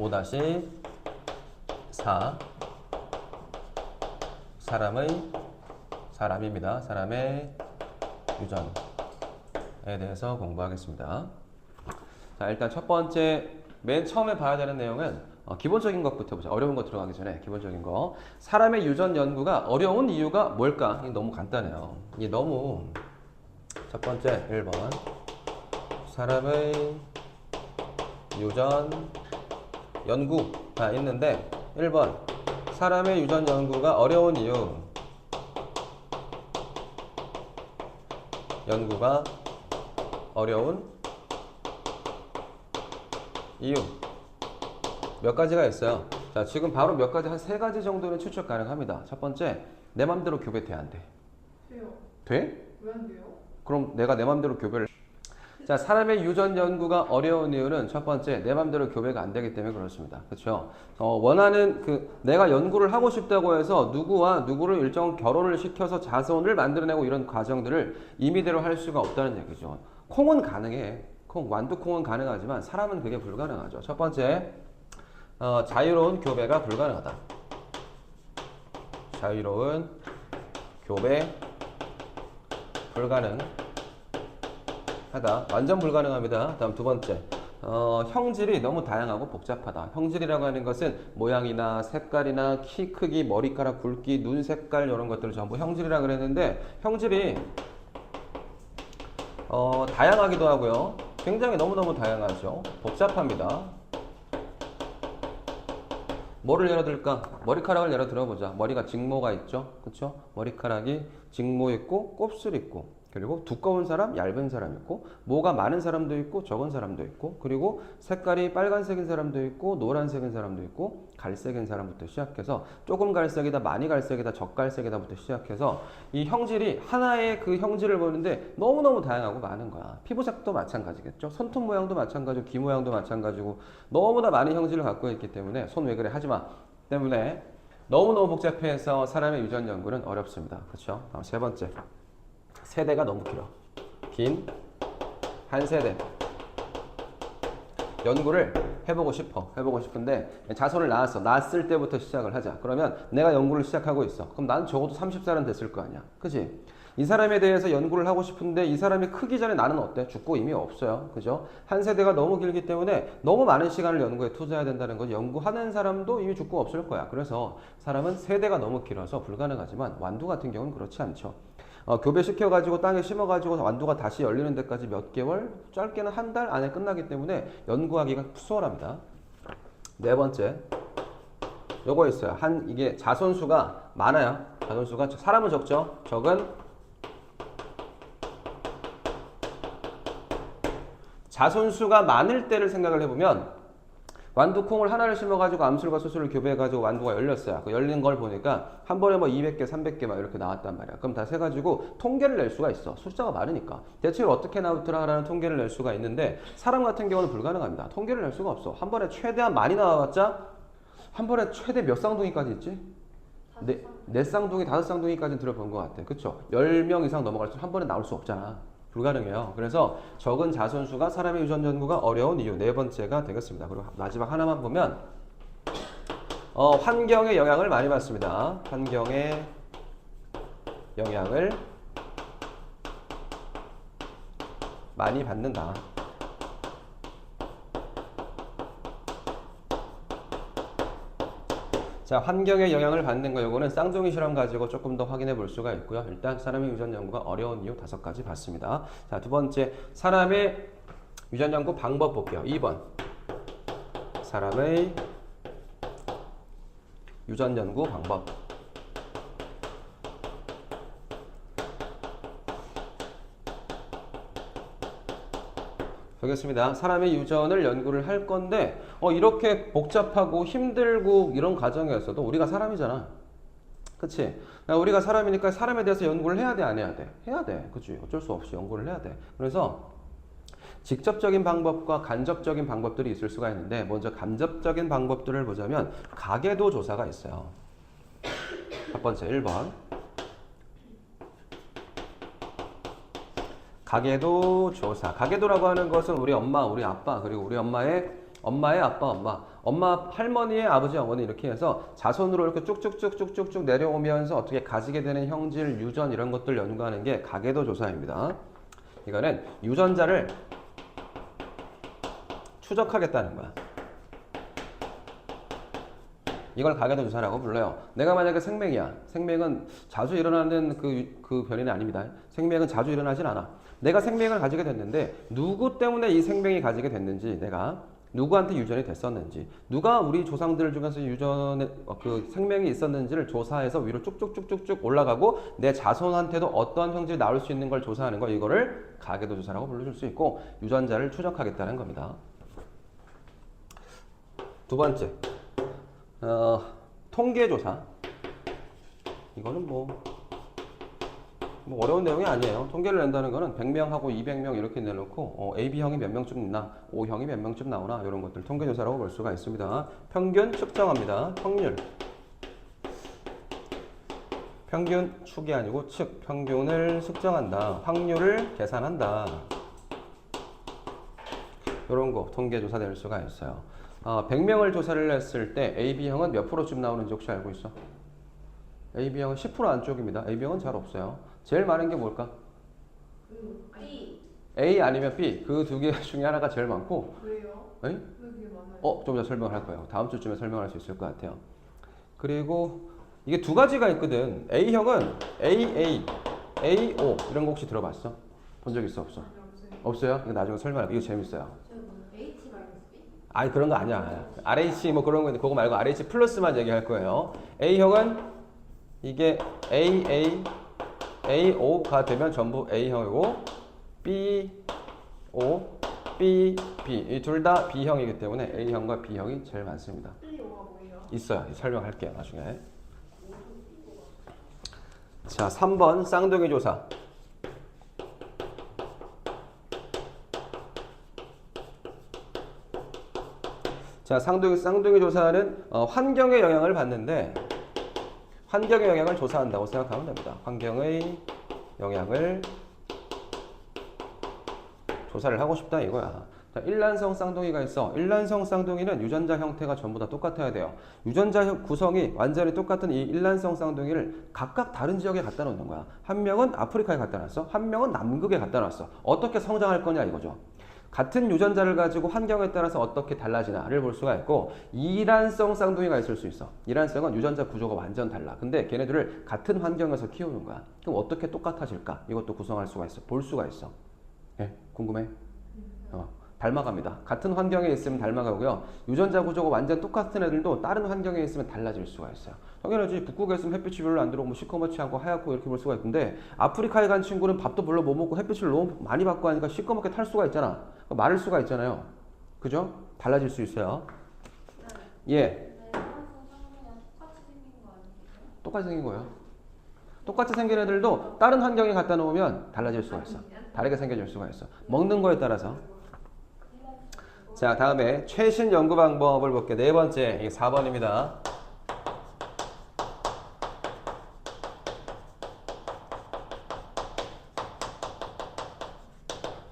5-4 사람입니다. 사람의 유전에 대해서 공부하겠습니다. 자, 일단 첫 번째 맨 처음에 봐야 되는 내용은 기본적인 것부터 보자. 어려운 거 들어가기 전에 기본적인 거. 사람의 유전 연구가 어려운 이유가 뭘까? 이게 너무 간단해요. 이게 너무 첫 번째 1번 사람의 유전 연구가 있는데 1번 사람의 유전 연구가 어려운 이유. 연구가 어려운 이유 몇 가지가 있어요. 자, 지금 바로 몇 가지 한 3가지 정도는 추측 가능합니다. 첫 번째, 내 맘대로 교배돼 안 돼? 돼요. 돼? 왜 안 돼요? 그럼 내가 내 맘대로 교배를 자, 사람의 유전 연구가 어려운 이유는 첫 번째, 내 맘대로 교배가 안 되기 때문에 그렇습니다. 그렇죠? 원하는 내가 연구를 하고 싶다고 해서 누구와 누구를 일정 결혼을 시켜서 자손을 만들어내고 이런 과정들을 임의대로 할 수가 없다는 얘기죠. 콩은 가능해. 완두콩은 가능하지만 사람은 그게 불가능하죠. 첫 번째, 자유로운 교배가 불가능하다. 자유로운 교배 불가능하다. 완전 불가능합니다. 다음 두 번째, 형질이 너무 다양하고 복잡하다. 형질이라고 하는 것은 모양이나 색깔이나 키 크기, 머리카락 굵기, 눈 색깔 이런 것들을 전부 형질이라고 그랬는데 형질이 다양하기도 하고요. 굉장히 너무너무 다양하죠. 복잡합니다. 뭐를 예로 들까? 머리카락을 예로 들어보자. 머리가 직모가 있죠. 그렇죠? 머리카락이 직모 있고 곱슬 있고 그리고 두꺼운 사람, 얇은 사람 있고 모가 많은 사람도 있고 적은 사람도 있고 그리고 색깔이 빨간색인 사람도 있고 노란색인 사람도 있고 갈색인 사람부터 시작해서 조금 갈색이다, 많이 갈색이다, 적갈색이다부터 시작해서 이 형질이 하나의 그 형질을 보는데 너무너무 다양하고 많은 거야. 피부색도 마찬가지겠죠. 손톱 모양도 마찬가지고 귀 모양도 마찬가지고 너무나 많은 형질을 갖고 있기 때문에 손 왜 그래 하지마 때문에 너무너무 복잡해서 사람의 유전 연구는 어렵습니다. 그렇죠? 다음 세 번째, 세대가 너무 길어. 긴 한 세대. 연구를 해보고 싶은데 자손을 낳았을 때부터 시작을 하자. 그러면 내가 연구를 시작하고 있어. 그럼 난 적어도 30살은 됐을 거 아니야. 그치? 이 사람에 대해서 연구를 하고 싶은데 이 사람이 크기 전에 나는 어때? 죽고 이미 없어요. 그죠? 한 세대가 너무 길기 때문에 너무 많은 시간을 연구에 투자해야 된다는 거지. 연구하는 사람도 이미 죽고 없을 거야. 그래서 사람은 세대가 너무 길어서 불가능하지만 완두 같은 경우는 그렇지 않죠. 교배시켜가지고 땅에 심어가지고 완두가 다시 열리는 데까지 몇 개월, 짧게는 한 달 안에 끝나기 때문에 연구하기가 수월합니다. 네 번째, 요거 있어요. 이게 자손수가 많아요. 자손수가 사람은 적죠. 적은 자손수가 많을 때를 생각을 해보면 완두콩을 하나를 심어가지고 암술과 수술을 교배해가지고 완두가 열렸어요. 그 열린 걸 보니까 한 번에 뭐 200개, 300개 막 이렇게 나왔단 말이야. 그럼 다 세가지고 통계를 낼 수가 있어. 숫자가 많으니까. 대체로 어떻게 나오더라라는 통계를 낼 수가 있는데 사람 같은 경우는 불가능합니다. 통계를 낼 수가 없어. 한 번에 최대한 많이 나와봤자 한 번에 최대 몇 쌍둥이까지 있지? 네 쌍둥이, 5쌍둥이까지는 들어본 것 같아. 그쵸? 10명 이상 넘어갈 때 한 번에 나올 수 없잖아. 불가능해요. 그래서 적은 자손수가 사람의 유전 연구가 어려운 이유 네 번째가 되겠습니다. 그리고 마지막 하나만 보면 환경의 영향을 많이 받습니다. 환경의 영향을 많이 받는다. 자, 환경의 영향을 받는 거 요거는 쌍둥이 실험 가지고 조금 더 확인해 볼 수가 있고요. 일단 사람의 유전 연구가 어려운 이유 5가지 봤습니다. 자, 두 번째, 사람의 유전 연구 방법 볼게요. 2번. 사람의 유전 연구 방법. 보겠습니다. 사람의 유전을 연구를 할 건데 이렇게 복잡하고 힘들고 이런 과정이었어도 우리가 사람이잖아. 그치? 우리가 사람이니까 사람에 대해서 연구를 해야 돼, 안 해야 돼? 해야 돼. 그치? 어쩔 수 없이 연구를 해야 돼. 그래서 직접적인 방법과 간접적인 방법들이 있을 수가 있는데 먼저 간접적인 방법들을 보자면 가계도 조사가 있어요. 첫 번째 1번. 가계도 조사. 가계도라고 하는 것은 우리 엄마, 우리 아빠, 그리고 우리 엄마의 엄마의 아빠, 엄마, 할머니의 아버지, 어머니 이렇게 해서 자손으로 이렇게 쭉쭉쭉쭉쭉쭉 내려오면서 어떻게 가지게 되는 형질, 유전 이런 것들 연구하는 게 가계도 조사입니다. 이거는 유전자를 추적하겠다는 거야. 이걸 가계도 조사라고 불러요. 내가 만약에 생명이야. 생명은 자주 일어나는 그 변이는 아닙니다. 생명은 자주 일어나진 않아. 내가 생명을 가지게 됐는데 누구 때문에 이 생명이 가지게 됐는지, 내가 누구한테 유전이 됐었는지, 누가 우리 조상들 중에서 유전에 그 생명이 있었는지를 조사해서 위로 쭉쭉쭉쭉쭉 올라가고 내 자손한테도 어떤 형질이 나올 수 있는 걸 조사하는 거, 이거를 가계도 조사라고 불러줄 수 있고 유전자를 추적하겠다는 겁니다. 두 번째, 통계조사. 이거는 뭐 어려운 내용이 아니에요. 통계를 낸다는 거는 100명하고 200명 이렇게 내놓고 AB형이 몇 명쯤 있나, O형이 몇 명쯤 나오나 이런 것들 통계조사라고 볼 수가 있습니다. 평균 측정합니다. 확률. 평균 축이 아니고 측, 평균을 측정한다. 확률을 계산한다. 이런 거 통계조사 될 수가 있어요. 100명을 조사를 했을 때 AB형은 몇 프로쯤 나오는지 혹시 알고 있어? AB형은 10% 안쪽입니다. AB형은 잘 없어요. 제일 많은 게 뭘까? B. A 아니면 B. 그 두 개 중에 하나가 제일 많고. 왜요? 에? 왜 그게 많아요? 좀 더 설명을 할 거예요. 다음 주쯤에 설명할 수 있을 것 같아요. 그리고 이게 두 가지가 있거든. A형은 AA, AO 이런 거 혹시 들어봤어? 본 적 있어? 없어? 없어요? 이거 나중에 설명할게요. 이거 재밌어요. H 마이너스 B? 아니 그런 거 아니야. RH 뭐 그런 거 있는데 그거 말고 RH 플러스만 얘기할 거예요. A형은 이게 AA, AO가 되면 전부 A형이고 BO, B, B 이 둘 다 B형이기 때문에 A형과 B형이 제일 많습니다. B오가 뭐예요? 있어요. 설명할게요. 나중에. 자, 3번 쌍둥이 조사. 자, 쌍둥이 조사는 환경의 영향을 받는데 환경의 영향을 조사한다고 생각하면 됩니다. 환경의 영향을 조사를 하고 싶다 이거야. 자, 일란성 쌍둥이가 있어. 일란성 쌍둥이는 유전자 형태가 전부 다 똑같아야 돼요. 유전자 구성이 완전히 똑같은 이 일란성 쌍둥이를 각각 다른 지역에 갖다 놓는 거야. 한 명은 아프리카에 갖다 놨어. 한 명은 남극에 갖다 놨어. 어떻게 성장할 거냐 이거죠. 같은 유전자를 가지고 환경에 따라서 어떻게 달라지나를 볼 수가 있고, 이란성 쌍둥이가 있을 수 있어. 이란성은 유전자 구조가 완전 달라. 근데 걔네들을 같은 환경에서 키우는 거야. 그럼 어떻게 똑같아질까? 이것도 구성할 수가 있어. 볼 수가 있어. 예, 궁금해? 닮아갑니다. 같은 환경에 있으면 닮아가고요. 유전자 구조가 완전 똑같은 애들도 다른 환경에 있으면 달라질 수가 있어요. 당연하지. 북극에 있으면 햇빛이 별로 안 들어오고 시커멓지않고 하얗고 이렇게 볼 수가 있는데, 아프리카에 간 친구는 밥도 별로 못 먹고 햇빛을 너무 많이 받고 하니까 시커멓게 탈 수가 있잖아. 마를 수가 있잖아요. 그죠? 달라질 수 있어요. 예. 똑같이 생긴 거예요. 똑같이 생긴 애들도 다른 환경에 갖다 놓으면 달라질 수가 있어. 다르게 생겨질 수가 있어. 먹는 거에 따라서. 자, 다음에 최신 연구 방법을 볼게요. 네 번째, 이게 4번입니다.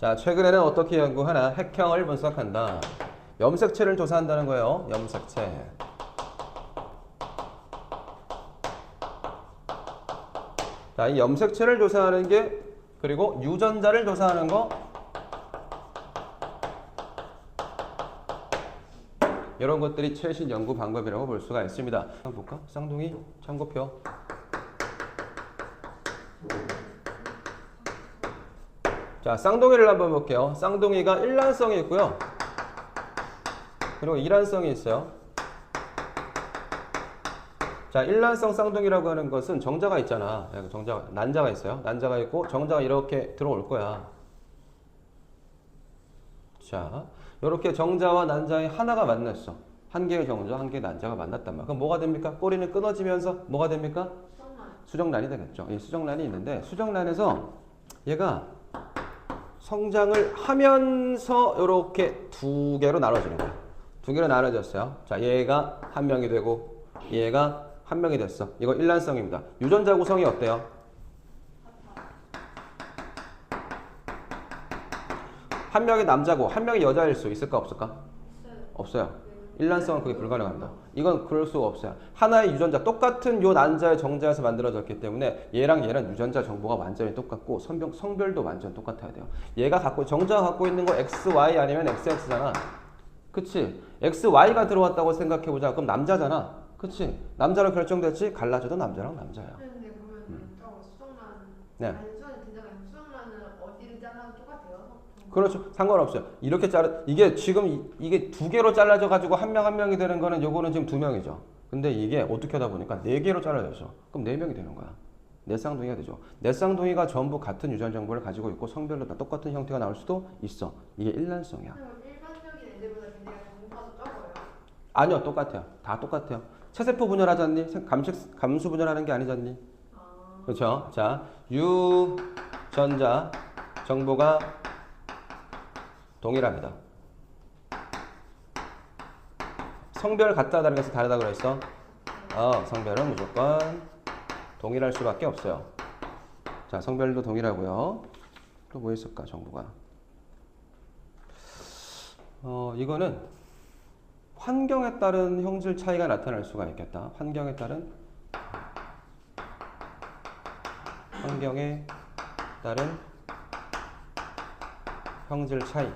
자, 최근에는 어떻게 연구하나? 핵형을 분석한다. 염색체를 조사한다는 거예요. 염색체. 자, 이 염색체를 조사하는 게, 그리고 유전자를 조사하는 거, 이런 것들이 최신 연구 방법이라고 볼 수가 있습니다. 한번 볼까? 쌍둥이 참고표. 자, 쌍둥이를 한번 볼게요. 쌍둥이가 일란성이 있고요. 그리고 이란성이 있어요. 자, 일란성 쌍둥이라고 하는 것은 정자가 있잖아. 난자가 있어요. 난자가 있고 정자가 이렇게 들어올 거야. 자, 이렇게 정자와 난자의 하나가 만났어. 한 개의 정자, 한 개의 난자가 만났단 말이야. 그럼 뭐가 됩니까? 꼬리는 끊어지면서 뭐가 됩니까? 수정란이 되겠죠. 이 수정란이 있는데, 수정란에서 얘가 성장을 하면서 이렇게 두 개로 나눠지는 거야. 두 개로 나눠졌어요. 자, 얘가 한 명이 되고 얘가 한 명이 됐어. 이거 일란성입니다. 유전자 구성이 어때요? 한 명이 남자고 한 명이 여자일 수 있을까 없을까? 없어요. 일란성은 그게 불가능합니다. 이건 그럴 수가 없어요. 하나의 유전자, 똑같은 요 난자의 정자에서 만들어졌기 때문에 얘랑 얘는 유전자 정보가 완전히 똑같고 성별도 완전 똑같아야 돼요. 얘가 정자가 갖고 있는 거 XY 아니면 XX잖아. 그치? XY가 들어왔다고 생각해보자. 그럼 남자잖아. 그치? 남자로 결정됐지? 갈라져도 남자랑 남자야. 근데 그러면 저거 수정란 네. 아니 수정이 되잖아요. 수정란은 어디를 잘라도 똑같아요. 그렇죠. 상관없어요. 이렇게 이게 지금 이게 두 개로 잘라져 가지고 한 명 한 명이 되는 거는 요거는 지금 두 명이죠. 근데 이게 어떻게 하다 보니까 네 개로 잘라졌어. 그럼 네 명이 되는 거야. 네 쌍둥이가 되죠. 네 쌍둥이가 전부 같은 유전 정보를 가지고 있고 성별로 다 똑같은 형태가 나올 수도 있어. 이게 일란성이야. 그럼 일반적인 애들보다 걔네가 정보가 적어요. 아니요, 똑같아요. 다 똑같아요. 체세포 분열하잖니? 감수 분열하는 게 아니잖니? 아. 그렇죠? 자, 유전자 정보가 동일합니다. 성별 같다 다른 것은 다르다 그랬어? 성별은 무조건 동일할 수밖에 없어요. 자, 성별도 동일하고요. 또 뭐 있을까, 정보가? 이거는 환경에 따른 형질 차이가 나타날 수가 있겠다. 환경에 따른 형질 차이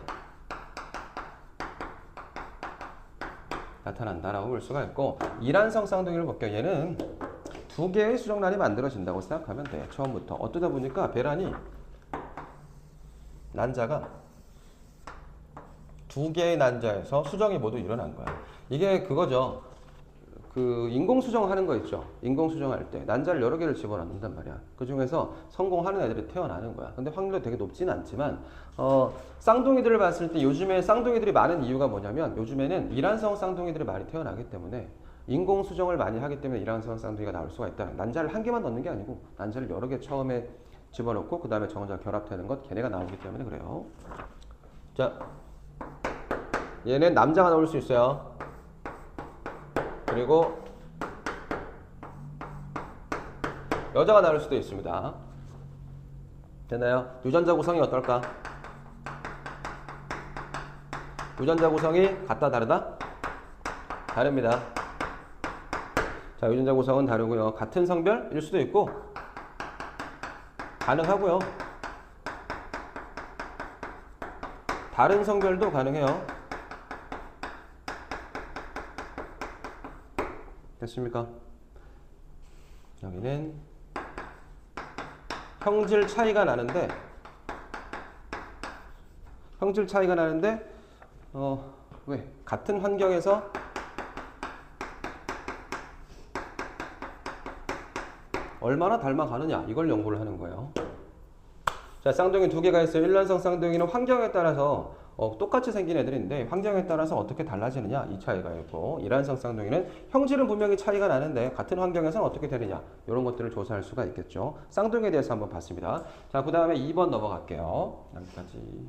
나타난다라고 볼 수가 있고, 이란성 쌍둥이를 볼게요. 얘는 두 개의 수정란이 만들어진다고 생각하면 돼. 처음부터 어쩌다 보니까 배란이 난자가 두 개의 난자에서 수정이 모두 일어난 거야. 이게 그거죠. 그 인공수정 하는 거 있죠. 인공수정할 때 난자를 여러 개를 집어넣는단 말이야. 그 중에서 성공하는 애들이 태어나는 거야. 근데 확률이 되게 높진 않지만 쌍둥이들을 봤을 때 요즘에 쌍둥이들이 많은 이유가 뭐냐면 요즘에는 이란성 쌍둥이들이 많이 태어나기 때문에 인공수정을 많이 하기 때문에 이란성 쌍둥이가 나올 수가 있다. 난자를 한 개만 넣는 게 아니고 난자를 여러 개 처음에 집어넣고 그 다음에 정자 결합되는 것 걔네가 나오기 때문에 그래요. 자, 얘는 남자가 나올 수 있어요. 그리고 여자가 나올 수도 있습니다. 됐나요? 유전자 구성이 어떨까? 유전자 구성이 같다 다르다? 다릅니다. 자, 유전자 구성은 다르고요. 같은 성별일 수도 있고 가능하고요. 다른 성별도 가능해요. 됐습니까? 여기는 형질 차이가 나는데 왜? 같은 환경에서 얼마나 닮아가느냐 이걸 연구를 하는 거예요. 자, 쌍둥이 두 개가 있어요. 일란성 쌍둥이는 환경에 따라서 똑같이 생긴 애들인데 환경에 따라서 어떻게 달라지느냐 이 차이가 있고, 이란성 쌍둥이는 형질은 분명히 차이가 나는데 같은 환경에서는 어떻게 되느냐 이런 것들을 조사할 수가 있겠죠. 쌍둥이에 대해서 한번 봤습니다. 자, 그 다음에 2번 넘어갈게요. 여기까지.